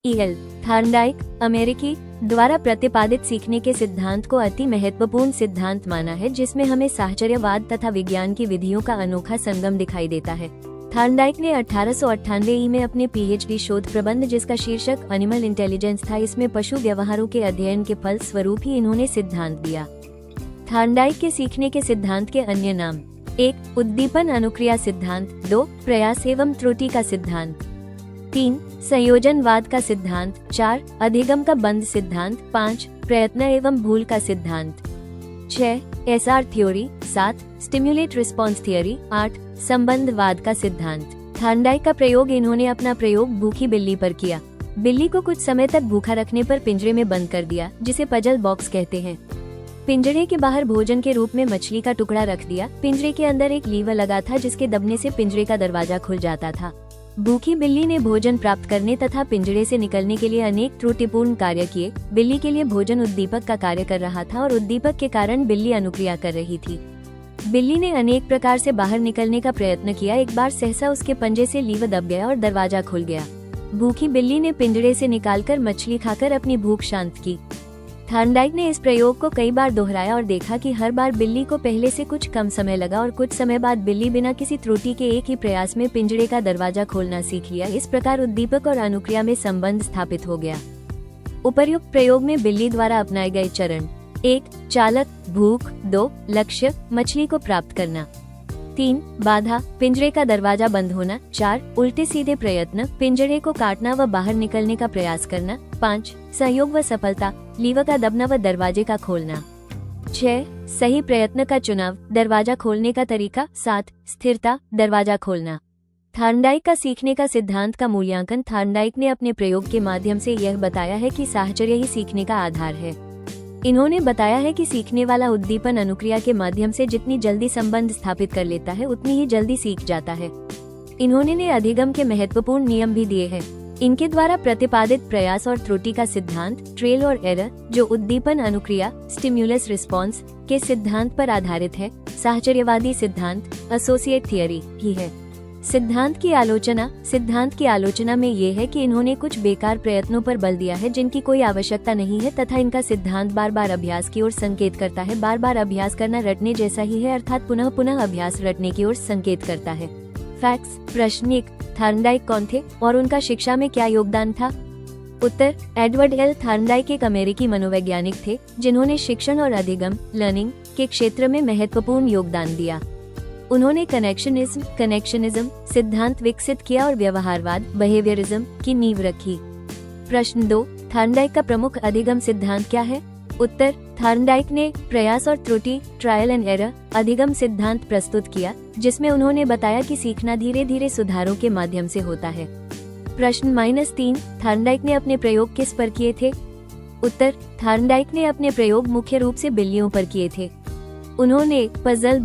EL Thorndike अमेरिकी द्वारा प्रतिपादित सीखने के सिद्धांत को अति महत्वपूर्ण सिद्धांत माना है, जिसमें हमें साहचर्यवाद तथा विज्ञान की विधियों का अनोखा संगम दिखाई देता है। थार्नडाइक ने 1898 में अपने PhD शोध प्रबंध, जिसका शीर्षक एनिमल इंटेलिजेंस था, इसमें पशु व्यवहारों के अध्ययन के फल स्वरूप ही इन्होंने सिद्धांत दिया। थार्नडाइक के सीखने के सिद्धांत के अन्य नाम: 1. उद्दीपन अनुक्रिया सिद्धांत, 2. प्रयास एवं त्रुटि का सिद्धांत, 3. संयोजनवाद का सिद्धांत, 4. अधिगम का बंध सिद्धांत, 5. प्रयत्न एवं भूल का सिद्धांत, 6. SR theory, 7. Stimulate response theory, 8. संबंधवाद का सिद्धांत। थार्नडाइक का प्रयोग: इन्होंने अपना प्रयोग भूखी बिल्ली पर किया। बिल्ली को कुछ समय तक भूखा रखने पर पिंजरे में बंद कर दिया, जिसे पजल बॉक्स कहते हैं। पिंजरे के बाहर भोजन के रूप में मछली का टुकड़ा रख दिया। पिंजरे के अंदर एक लीवर लगा था, जिसके दबने से पिंजरे का दरवाजा खुल जाता था। भूखी बिल्ली ने भोजन प्राप्त करने तथा पिंजरे से निकलने के लिए अनेक त्रुटिपूर्ण कार्य किए। बिल्ली के लिए भोजन उद्दीपक का कार्य कर रहा था और उद्दीपक के कारण बिल्ली अनुक्रिया कर रही थी। बिल्ली ने अनेक प्रकार से बाहर निकलने का प्रयत्न किया। एक बार सहसा उसके पंजे से लीवर दब गया और दरवाजा खुल गया। भूखी बिल्ली ने पिंजरे से निकालकर मछली खाकर अपनी भूख शांत की। थार्नडाइक ने इस प्रयोग को कई बार दोहराया और देखा कि हर बार बिल्ली को पहले से कुछ कम समय लगा और कुछ समय बाद बिल्ली बिना किसी त्रुटि के एक ही प्रयास में पिंजरे का दरवाजा खोलना सीख लिया। इस प्रकार उद्दीपक और अनुक्रिया में संबंध स्थापित हो गया। उपर्युक्त प्रयोग में बिल्ली द्वारा अपनाए गए चरण: 1. चालक, भूख, 2. लक्ष्य, मछली को प्राप्त करना, 3. बाधा, पिंजरे का दरवाजा बंद होना, 4. उल्टे सीधे प्रयत्न, पिंजरे को काटना व बाहर निकलने का प्रयास करना, 5. सहयोग व सफलता, लीवर का दबना व दरवाजे का खोलना, 6. सही प्रयत्न का चुनाव, दरवाजा खोलने का तरीका, 7. स्थिरता, दरवाजा खोलना। थार्नडाइक का सीखने का सिद्धांत का मूल्यांकन: थार्नडाइक ने अपने प्रयोग के माध्यम से यह बताया है कि साहचर्य ही सीखने का आधार है। इन्होंने बताया है कि सीखने वाला उद्दीपन अनुक्रिया के माध्यम से जितनी जल्दी संबंध स्थापित कर लेता है, उतनी ही जल्दी सीख जाता है। इन्होंने अधिगम के महत्वपूर्ण नियम भी दिए हैं। इनके द्वारा प्रतिपादित प्रयास और त्रुटि का सिद्धांत, ट्रेल और एरर, जो उद्दीपन अनुक्रिया स्टिम्युलस रिस्पॉन्स के सिद्धांत पर आधारित है, साहचर्यवादी सिद्धांत एसोसिएट थियरी ही है। सिद्धांत की आलोचना में ये है कि इन्होंने कुछ बेकार प्रयत्नों पर बल दिया है, जिनकी कोई आवश्यकता नहीं है, तथा इनका सिद्धांत बार बार अभ्यास की ओर संकेत करता है। बार बार अभ्यास करना रटने जैसा ही है, अर्थात पुनः पुनः अभ्यास रटने की ओर संकेत करता है। फैक्ट्स: प्रश्न 1. थार्नडाइक कौन थे और उनका शिक्षा में क्या योगदान था? उत्तर: एडवर्ड एल थार्नडाइक एक अमेरिकी मनोवैज्ञानिक थे, जिन्होंने शिक्षण और अधिगम लर्निंग के क्षेत्र में महत्वपूर्ण योगदान दिया। उन्होंने कनेक्शनिज्म सिद्धांत विकसित किया और व्यवहारवाद बिहेवियरिज्म की नींव रखी। प्रश्न 2. थार्नडाइक का प्रमुख अधिगम सिद्धांत क्या है? उत्तर: थार्नडाइक ने प्रयास और त्रुटि ट्रायल एंड एरर अधिगम सिद्धांत प्रस्तुत किया, जिसमें उन्होंने बताया कि सीखना धीरे धीरे सुधारों के माध्यम से होता है। प्रश्न -3. थार्नडाइक ने अपने प्रयोग किस पर किए थे? उत्तर: थार्नडाइक ने अपने प्रयोग मुख्य रूप से बिल्लियों पर किए थे। उन्होंने पजल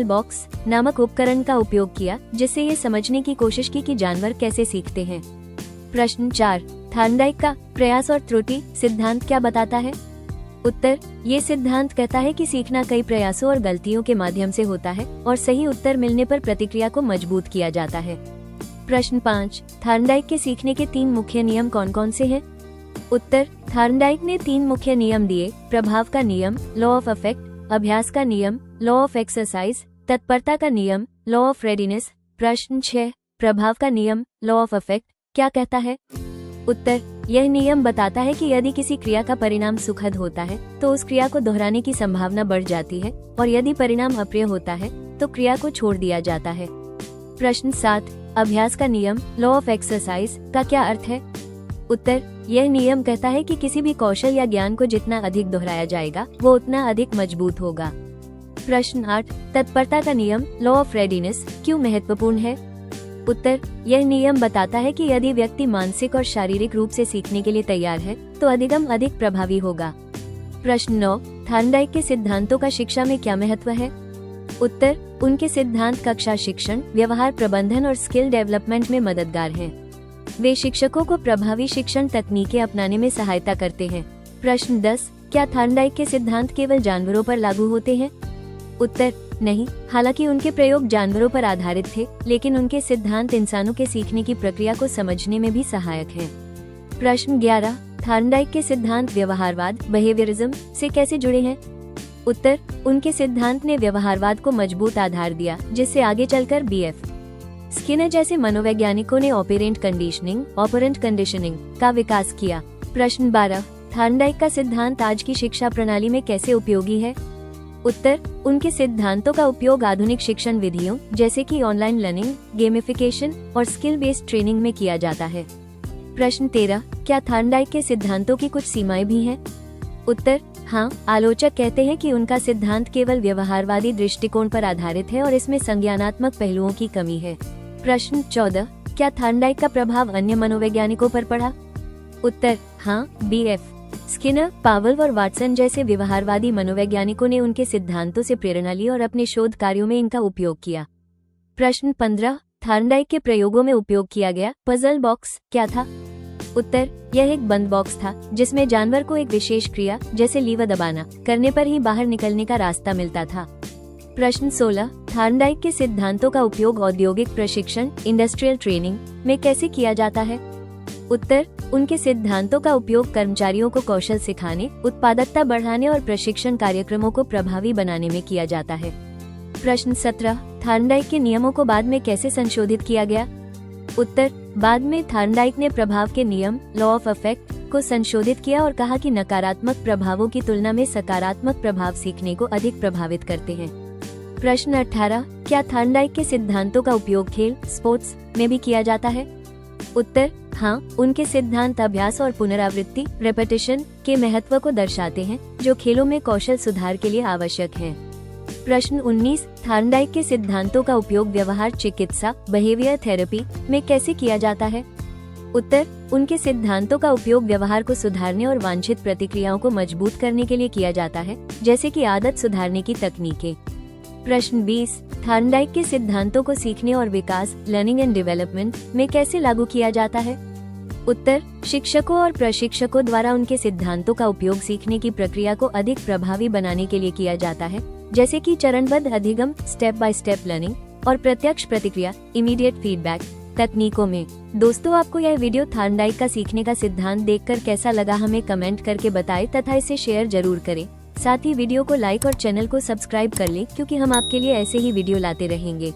बॉक्स नामक उपकरण का उपयोग किया, जिससे ये समझने की कोशिश की कि जानवर कैसे सीखते हैं। प्रश्न 4. थार्नडाइक का प्रयास और त्रुटि सिद्धांत क्या बताता है? उत्तर: ये सिद्धांत कहता है कि सीखना कई प्रयासों और गलतियों के माध्यम से होता है और सही उत्तर मिलने पर प्रतिक्रिया को मजबूत किया जाता है। प्रश्न 5. थार्नडाइक के सीखने के 3 मुख्य नियम कौन कौन से हैं? उत्तर: थार्नडाइक ने 3 मुख्य नियम दिए: प्रभाव का नियम लॉ ऑफ अफेक्ट, अभ्यास का नियम लॉ ऑफ एक्सरसाइज, तत्परता का नियम लॉ ऑफ रेडीनेस। प्रश्न 6. प्रभाव का नियम लॉ ऑफ अफेक्ट क्या कहता है? उत्तर: यह नियम बताता है कि यदि किसी क्रिया का परिणाम सुखद होता है, तो उस क्रिया को दोहराने की संभावना बढ़ जाती है, और यदि परिणाम अप्रिय होता है, तो क्रिया को छोड़ दिया जाता है। प्रश्न 7. अभ्यास का नियम लॉ ऑफ एक्सरसाइज का क्या अर्थ है? उत्तर: यह नियम कहता है कि किसी भी कौशल या ज्ञान को जितना अधिक दोहराया जाएगा, वो उतना अधिक मजबूत होगा। प्रश्न 8. तत्परता का नियम लॉ ऑफ रेडीनेस क्यों महत्वपूर्ण है? उत्तर: यह नियम बताता है कि यदि व्यक्ति मानसिक और शारीरिक रूप से सीखने के लिए तैयार है, तो अधिगम अधिक प्रभावी होगा। प्रश्न 9. थार्नडाइक के सिद्धांतों का शिक्षा में क्या महत्व है? उत्तर: उनके सिद्धांत कक्षा शिक्षण, व्यवहार प्रबंधन और स्किल डेवलपमेंट में मददगार हैं। वे शिक्षकों को प्रभावी शिक्षण तकनीकें अपनाने में सहायता करते हैं। प्रश्न 10. क्या थार्नडाइक के सिद्धांत केवल जानवरों पर लागू होते हैं? उत्तर: नहीं, हालांकि उनके प्रयोग जानवरों पर आधारित थे, लेकिन उनके सिद्धांत इंसानों के सीखने की प्रक्रिया को समझने में भी सहायक हैं। प्रश्न 11, थार्नडाइक के सिद्धांत व्यवहारवाद बिहेवियरिज्म से कैसे जुड़े हैं? उत्तर, उनके सिद्धांत ने व्यवहारवाद को मजबूत आधार दिया, जिससे आगे चलकर बीएफ स्किनर जैसे मनोवैज्ञानिकों ने ऑपरेंट कंडीशनिंग का विकास किया। प्रश्न 12, थार्नडाइक का सिद्धांत आज की शिक्षा प्रणाली में कैसे उपयोगी है? उत्तर, उनके सिद्धांतों का उपयोग आधुनिक शिक्षण विधियों जैसे कि ऑनलाइन लर्निंग, गेमिफिकेशन और स्किल बेस्ड ट्रेनिंग में किया जाता है। प्रश्न 13, क्या थार्नडाइक के सिद्धांतों की कुछ सीमाएं भी हैं? उत्तर, हाँ, आलोचक कहते हैं कि उनका सिद्धांत केवल व्यवहारवादी दृष्टिकोण पर आधारित है और इसमें संज्ञानात्मक पहलुओं की कमी है। प्रश्न 14, क्या थार्नडाइक का प्रभाव अन्य मनोवैज्ञानिकों पर पड़ा? उत्तर, हाँ, बीएफ स्किनर, पावल और वाटसन जैसे व्यवहारवादी मनोवैज्ञानिकों ने उनके सिद्धांतों से प्रेरणा ली और अपने शोध कार्यों में इनका उपयोग किया। प्रश्न 15, थार्नडाइक के प्रयोगों में उपयोग किया गया पजल बॉक्स क्या था? उत्तर, यह एक बंद बॉक्स था जिसमें जानवर को एक विशेष क्रिया जैसे लीवर दबाना करने पर ही बाहर निकलने का रास्ता मिलता था। प्रश्न 16, थार्नडाइक के सिद्धांतों का उपयोग औद्योगिक प्रशिक्षण इंडस्ट्रियल ट्रेनिंग में कैसे किया जाता है? उत्तर, उनके सिद्धांतों का उपयोग कर्मचारियों को कौशल सिखाने, उत्पादकता बढ़ाने और प्रशिक्षण कार्यक्रमों को प्रभावी बनाने में किया जाता है। प्रश्न 17, थार्नडाइक के नियमों को बाद में कैसे संशोधित किया गया? उत्तर, बाद में थार्नडाइक ने प्रभाव के नियम लॉ ऑफ इफेक्ट को संशोधित किया और कहा कि नकारात्मक प्रभावों की तुलना में सकारात्मक प्रभाव सीखने को अधिक प्रभावित करते हैं। प्रश्न 18, क्या थार्नडाइक के सिद्धांतों का उपयोग खेल स्पोर्ट्स में भी किया जाता है? उत्तर, हाँ, उनके सिद्धांत अभ्यास और पुनरावृत्ति रेपिटेशन के महत्व को दर्शाते हैं जो खेलों में कौशल सुधार के लिए आवश्यक है। प्रश्न 19, थार्नडाइक के सिद्धांतों का उपयोग व्यवहार चिकित्सा बिहेवियर थेरेपी में कैसे किया जाता है? उत्तर, उनके सिद्धांतों का उपयोग व्यवहार को सुधारने और वांछित प्रतिक्रियाओं को मजबूत करने के लिए किया जाता है, जैसे कि आदत सुधारने की तकनीकें। प्रश्न 20, थार्नडाइक के सिद्धांतों को सीखने और विकास लर्निंग एंड डेवलपमेंट में कैसे लागू किया जाता है? उत्तर, शिक्षकों और प्रशिक्षकों द्वारा उनके सिद्धांतों का उपयोग सीखने की प्रक्रिया को अधिक प्रभावी बनाने के लिए किया जाता है, जैसे कि चरणबद्ध अधिगम स्टेप बाय स्टेप लर्निंग और प्रत्यक्ष प्रतिक्रिया इमीडिएट फीडबैक तकनीकों में। दोस्तों, आपको यह वीडियो थार्नडाइक का सीखने का सिद्धांत देखकर कैसा लगा हमें कमेंट करके बताएं तथा इसे शेयर जरूर करें। साथ ही वीडियो को लाइक और चैनल को सब्सक्राइब कर लें क्योंकि हम आपके लिए ऐसे ही वीडियो लाते रहेंगे।